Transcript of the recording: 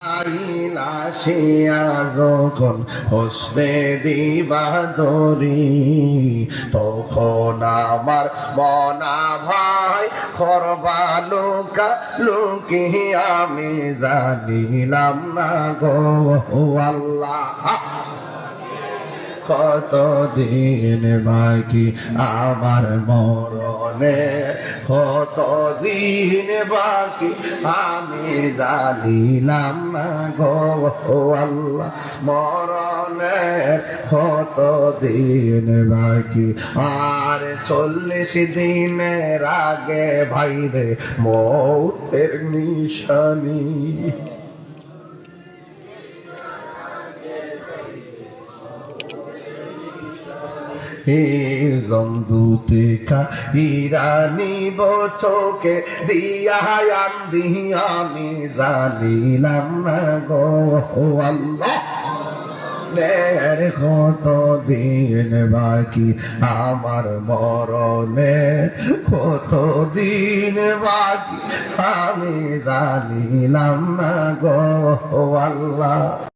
আইলাসিয়া যখন হোসনে দিবাদরি তখন আমার মনা ভাই খরবালুকা লুকি আমি জানিলাম না গো আল্লাহ কতদিন বাকি আমার মরণে কতদিন বাকি আমি জানিলাম না গো আল্লাহ মরণে কতদিন বাকি আর 40 দিনের আগে ভাইরে মৌতের নিশানি জমদুতে ইরানি বচকে দিয়ায়ান দিয়া আমি জানিলাম না গো আল্লাহ কত দিন বাকি আমার মরণে কত দিন বাকি আমি জানিলাম না গো আল্লাহ।